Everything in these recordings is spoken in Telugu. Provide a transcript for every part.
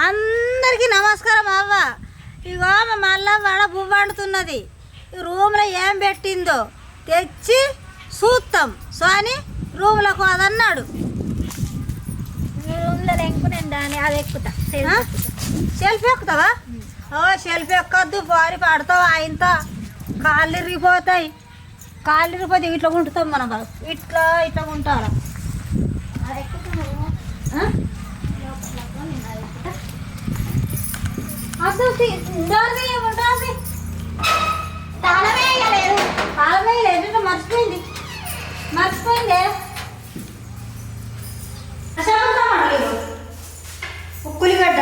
అందరికీ నమస్కారం అవ్వ. ఇగో మళ్ళా వడ బువ్వ వండుతున్నది. ఈ రూమ్లో ఏం పెట్టిందో తెచ్చి చూస్తాం. సో అని రూమ్లోకి అదన్నాడు. రూమ్లో ఎంకునేది దాన్ని అది ఎక్కుతా సెల్ఫ్ ఎక్కుతావా? సెల్ఫ్ ఎక్కద్దు, బారి పడతావు. ఆయనతో కాళ్ళు ఇరిగిపోతాయి. కాళ్ళు ఇరిగిపోతే ఇట్లా ఉంటుతాం మనం. ఇట్లా ఇట్లా ఉంటారా? అది ఎక్కుతున్నాము. అసలు ఉంటుంది తాళమేయలేదు. తాళమేయలేదు, మర్చిపోయింది. అసలు ఉక్కులిగడ్డ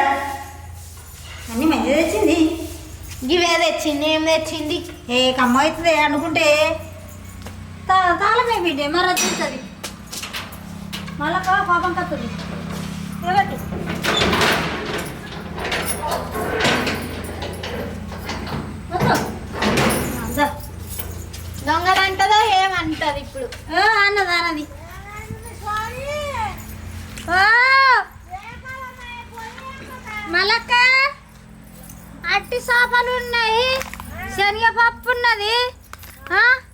అన్నీ మంచిగా తెచ్చింది. ఇవే తెచ్చింది. ఏం తెచ్చింది? ఏ కమ్మ అవుతుంది అనుకుంటే తాళమే బిడ్డే మరి వచ్చింది. మళ్ళా కోపం కత్తుంది. దొంగలంటదో ఏమంటది ఇప్పుడు? అన్నది మలక్క అట్టి చేపలు ఉన్నాయి, శనగపప్పు ఉన్నది,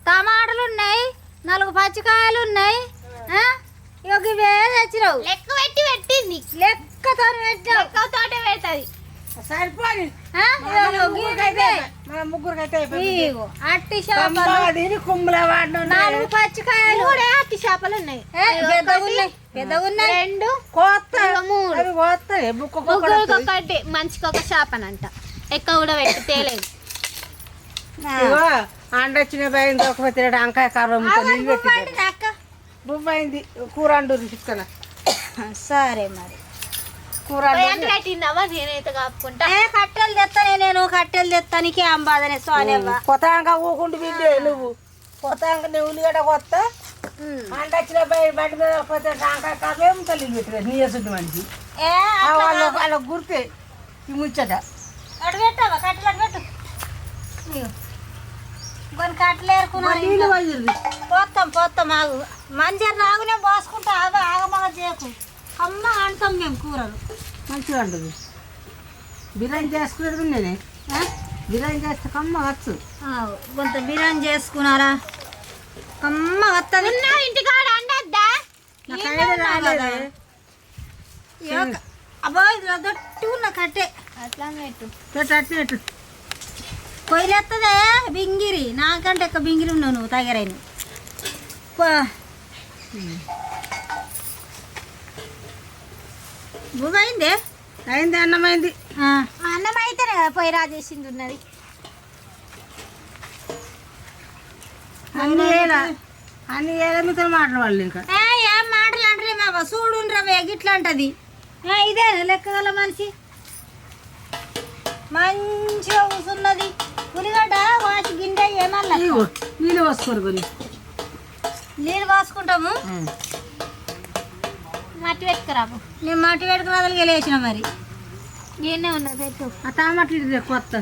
టమాటాలు ఉన్నాయి, 4 పచ్చికాయలు ఉన్నాయి. ఇవే తెచ్చినావు. లెక్క పెట్టి పెట్టింది. లెక్కతో పెట్టావు. లెక్కతోటే పెడతాది. సరిపోయి అట్టి చేపలు, కుమ్మల వాడు 4 పచ్చికాయలు, అట్టి చేపలు ఉన్నాయి. పెద్దగా ఉన్నాయి. 2 కోత 3 కోస్తాయి. ముగ్గురికి ఒకటి మంచికి ఒక చేపనంట. ఎక్కువ కూడా పెట్టి తేలేదు. అండొచ్చిన పోయింది. ఒక తిరగడం అంకాయ కారం అక్క బువ్వైంది. కూర అండు తీసుకున్నా. సరే మరి కూర కట్టిందవ్వ. నేనైతే కాపుకుంటా. కట్టెలు తెస్తానే, నేను కట్టెలు తెస్తానికి అంబాదనే సోనేవ్వ. కొత్తగా ఊకుంటు బిడ్డే నువ్వు. కొత్తగా నువ్వు ఉల్లిగడ్డ కొత్త అండొచ్చిన పోయి బండి మీద పోతే అంకాయ కారం తల్లి పెట్టిన నీ వేసుంది మనిషి. వాళ్ళ గుర్తే ఈ ముచ్చట. అటు పెట్టావా? కట్టెలు అటు పెట్టు. కొన్ని కట్టెలు ఏరుకున్నాను. పోతాం ఆగు. మంచిగా రాగునే పోసుకుంటా. ఆగమగ చేయకు. అమ్మ అంటాం మేము కూరలు మంచిగా ఉంటుంది. బిర్యానీ చేసుకునేది నేనే. బిర్యానీ చేస్తే కమ్మ వచ్చు. కొంత బిర్యానీ చేసుకున్నారా? కమ్మ వస్తుంది. ఇంటికాడ అండద్దా? అబ్బా ఇది దొట్టు ఉన్న కట్టే. అట్లా పెట్టు. పెట్టు పొయ్యిలేస్తుందే బింగిరి. నాకంటే ఎక్కువ బింగిరి ఉన్నావు నువ్వు. తగరైన భూమైందే. అయింది. అన్నమైంది. అన్నం అయితేనే కదా పొయ్యి రాజేసింది ఉన్నది. అన్ని ఏదో మీతో మాట్లాడాలి. ఇంకా ఏం మాటలు అంటే మా చూడు గిట్లా అంటది. ఇదే లెక్కగల మనిషి మంచిగా కూర్చున్నది. ఉల్లిగడ్డ వాటి గిండె ఏమన్నా నీళ్ళు పోసుకోరు. కొని నీళ్ళు పోసుకుంటాము. మట్టి పెట్టుకురాము. నేను మట్టి పెట్టుకుని లేచిన మరి ఏనే ఉన్నది పెట్టు. ఆ టమాటాలు కొత్త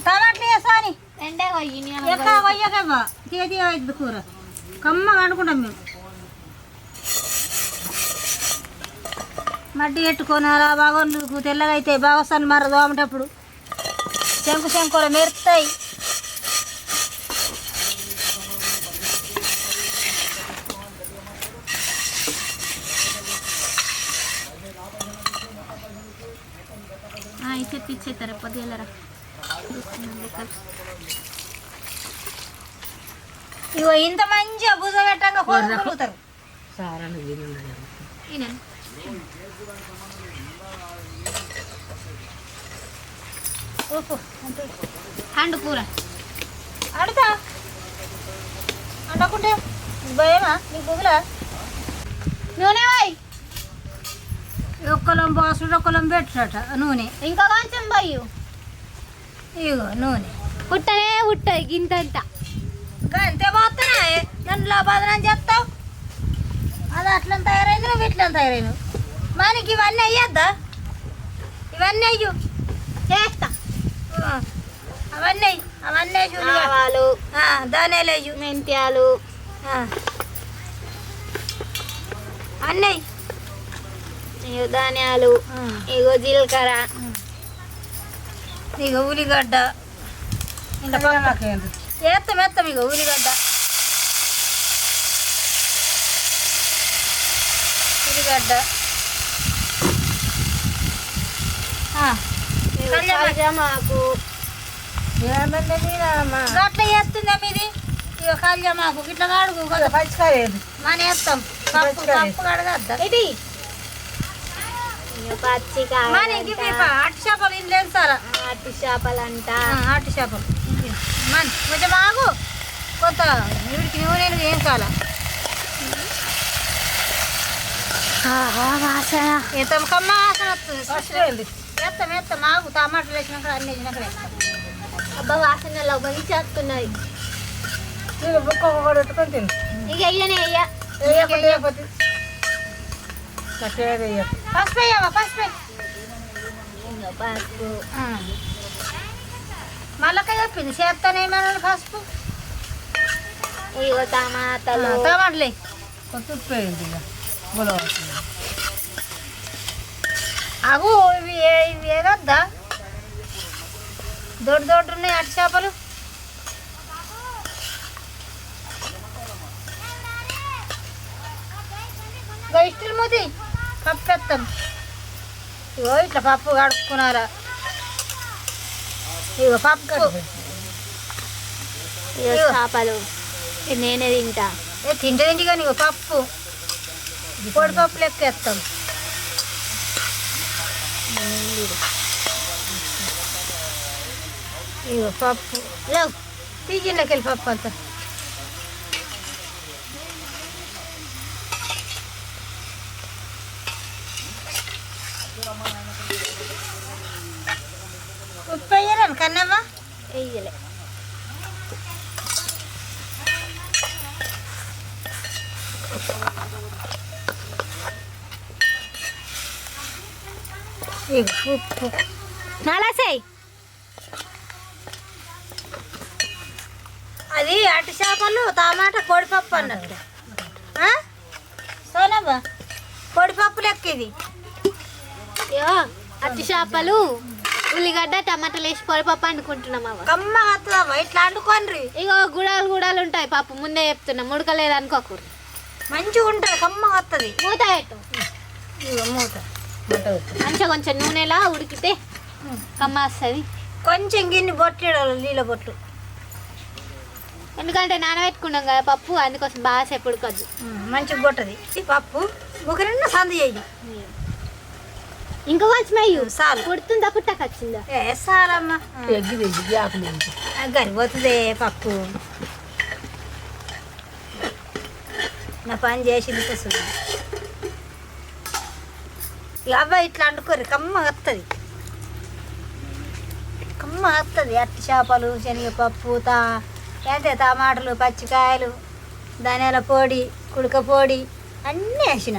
టమాటాలు వేసాని ఎండే కొయ్యి. ఎక్కడ కొయ్యకవ్వ కేజీ అవుతుంది కూర. కమ్మ వండుకుంటాం మేము. మట్టి పెట్టుకొని అలా బాగోళ్ళకు తెల్లగా అవుతాయి. బాగా వస్తాను మర దోమటప్పుడు శంకుర మెరుతాయి. ఇచ్చేస్తారా పొద్దులరా? ఇగో ఇంత మంచిగా బుజ పెట్టంగా కోరుకుంటారు. అండు కూర అడుతా అండకుంటే భయమా నీ బుగులా? నూనె పోయి. ఒక్కలం బాసుడు ఒక్కలం పెట్టట నూనె. ఇంకా కొంచెం పోయి. ఇగో నూనె పుట్టనే పుట్టాయి గింతంత. అంతే పోతున్నాయి. నన్ను బదనం చేస్తావు. అది అట్లా తయారైంది, నువ్వు ఇట్లా తయారైనవు. మనకి ఇవన్నీ అయ్యద్దా? ఇవన్నీ అయ్యు చేస్తా. అవన్నీ ఆవాలు, ధనియాలు అయ్యు, మెంత్యాలు అన్నీ ఇగో ధనియాలు, ఇగో జీలకర్ర, ఇక ఉల్లిగడ్డ ఇంకా నాకేంటి వేస్తాం ఇక ఉల్లిగడ్డ ఇగో కళ్యామాకు, ఏమన్నా మీరమ్మా గట్ల వేస్తుందా మీది ఇక కళ్యామాకు ఇట్లా కడుగు పచ్చికాయ మన వేస్తాం పప్పు కడగద్దా ఇది ఇగో పచ్చికాయ, మన ఇంక అట్టి చేపలు ఇల్లు వేస్తారా అట్టి చేపలంట. అట్టి చేపలు మన కొంచెం ఆగు కొత్త వీడికి నూనె ఏం కాల వాసన ఎంత కమ్మ వాసన వస్తుంది పచ్చికాయలు వేస్తాం ఆగు టమాటాలు వేసినాక అన్ని వేసినాక వేస్తాం అబ్బా వాసనలో మంచి వస్తున్నాయి. నేను బుక్క ఒకటి పెట్టుకొని తిను ఇక ఇయ్యనే అయ్య వేయకపోతే పసుపు వేయవా పసుపు ఇగో పసుపు, మళ్ళీ చెప్పింది చేస్తానేమన్నా పసుపు ఇగో టమాటాలు, టమాటలే కొత్త ఉప్పు వేయండి ఇక గొడవ అగు ఇవి ఏదొద్దా దొడ్డు ఉన్నాయి అట్టి చేపలు ఇష్టలు మూతి పప్పు వేస్తాం ఇగో ఇట్లా పప్పు కడుక్కున్నారా ఇగో పప్పు ఇగో చేపలు ఇది నేనే తింటా. తింటే కానీ ఇగో పప్పు పొడి పప్పు లెక్క వేస్తాం ఇగో పప్పు లేవు తీజిలోకి వెళ్ళి పప్పు అంతా ఉప్పు వేయరాను కన్నమ్మ వెయ్యలే ఇగో ఉప్పు నలసేయ్ అది అట్టి చేపలు టమాటా పొడిపప్పు అన్నట్టు సోనమ్మా పొడిపప్పు లెక్క ఇది ఇగో అట్టి చేపలు, ఉల్లిగడ్డ, టమాటాలు వేసి పొడిపప్పు అనుకుంటున్నాం. అవ్వ కమ్మ వస్తుందమ్మా ఇట్లా వండుకోండి ఇగో గుడాలు ఉంటాయి పప్పు, ముందే చెప్తున్నా, ముడకలేదు అనుకోకూడదు. మంచిగా ఉంటుంది కమ్మ వస్తుంది మూత పెట్టు, ఇగో మూత మంచిగా కొంచెం నూనెలా ఉడికితే కమ్మ వస్తుంది. కొంచెం గిన్నె బొట్టేడాలి నీళ్ళ బొట్టు ఎందుకంటే నానబెట్టుకున్నాం కదా పప్పు, అందుకోసం బాగా సేపు ఉడకద్దు. మంచిగా కొట్టది ఈ పప్పు ముగ్గురిన్న సందు చేయి ఇంకా కొంచెం అయ్యు చాలు పుడుతుందా పుట్టకొచ్చిందా వేస్తారమ్మా ఎగ్గి తెచ్చి గ్యాపులు గరిపోతుంది పప్పు నా పని చేసింది కూర్చుంది ఇక అబ్బాయి ఇట్లా అండుకోరు కమ్మ వస్తుంది అట్టి చేపలు శనగపప్పు ఏంటే టమాటాలు పచ్చికాయలు ధనియాల పొడి కుడక పొడి అన్నీ వేసిన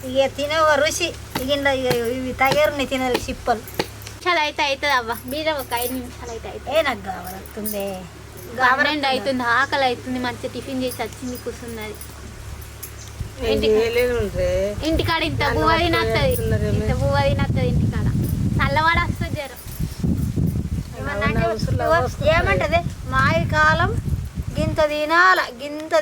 ఇక తినవ రుచి ఇవి తగరుని తిన చిప్పలు నిమిషాలు అయితే అవుతుంది అవ్వ బీర ఒక 5 నిమిషాలు అయితే అవుతుంది. నాకు కావాలవుతుంది గవర్నమెంట్ అవుతుంది, ఆకలి అవుతుంది, మంచిగా టిఫిన్ చేసి వచ్చింది కూర్చున్నది. ఇంటికాడ ఇంత బువ్వ తినత్తది, ఇంటికాడ చల్లవాడ వస్తుంది జ్వరం. ఏమంటది మాయి కాలం గింత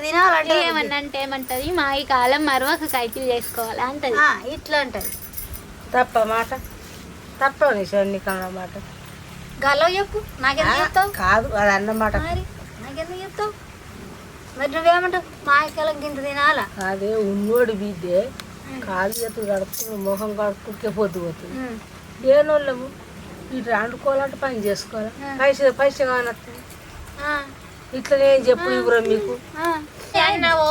తినాలంటే ఏమన్నంటే ఏమంటది మా ఈ కాలం మరొక కైకిలు చేసుకోవాలి అంటది. ఇట్లా అంటది తప్ప మాట తప్ప నీకన్న మాట గలో చెప్పు నాకెందుకు చెప్తావు కాదు అది అన్నమాట మరి నాకెందుకు చెప్తావు మరి నువ్వేమంటావు మాయి కాలం గింత తినాలా అదే ఉన్నోడు బిడ్డే కాలు చేతులు కడుపు ముఖం కడుపుకే పొద్దు పోతుంది ఏనోళ్ళము ఇట్లా వండుకోవాలంటే పని చేసుకోవాలి పైస కానొస్తుంది ఇట్లా నేను చెప్పు ఇవ్వరా మీకు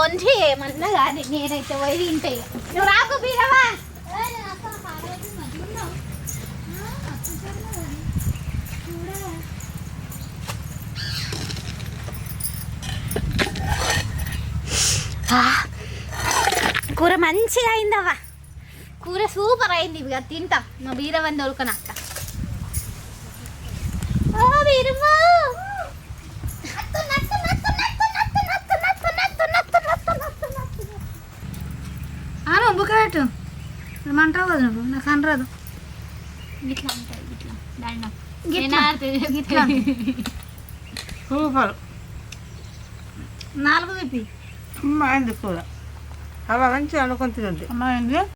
ఓన్లీ ఏమన్నా కానీ నేనైతే పోయి తింటే నువ్వు రాకు బీరవా కూర మంచిగా అయిందవ్వ, కూర సూపర్ అయింది. ఇక తింటా మా బీరవని దొరకనక్క. ఓ బీరమ్మా బుక్కట్టు ఏమంటావు కదా నువ్వు నాకు అనరాదు ఇట్లా అంటారు ఇట్లా దండం గిట్లా. నేను ఇట్లా సూపర్ 4 చూపి అమ్మ అయింది కూర అవి మంచిగా అనుకొని తినద్దు అమ్మాయింది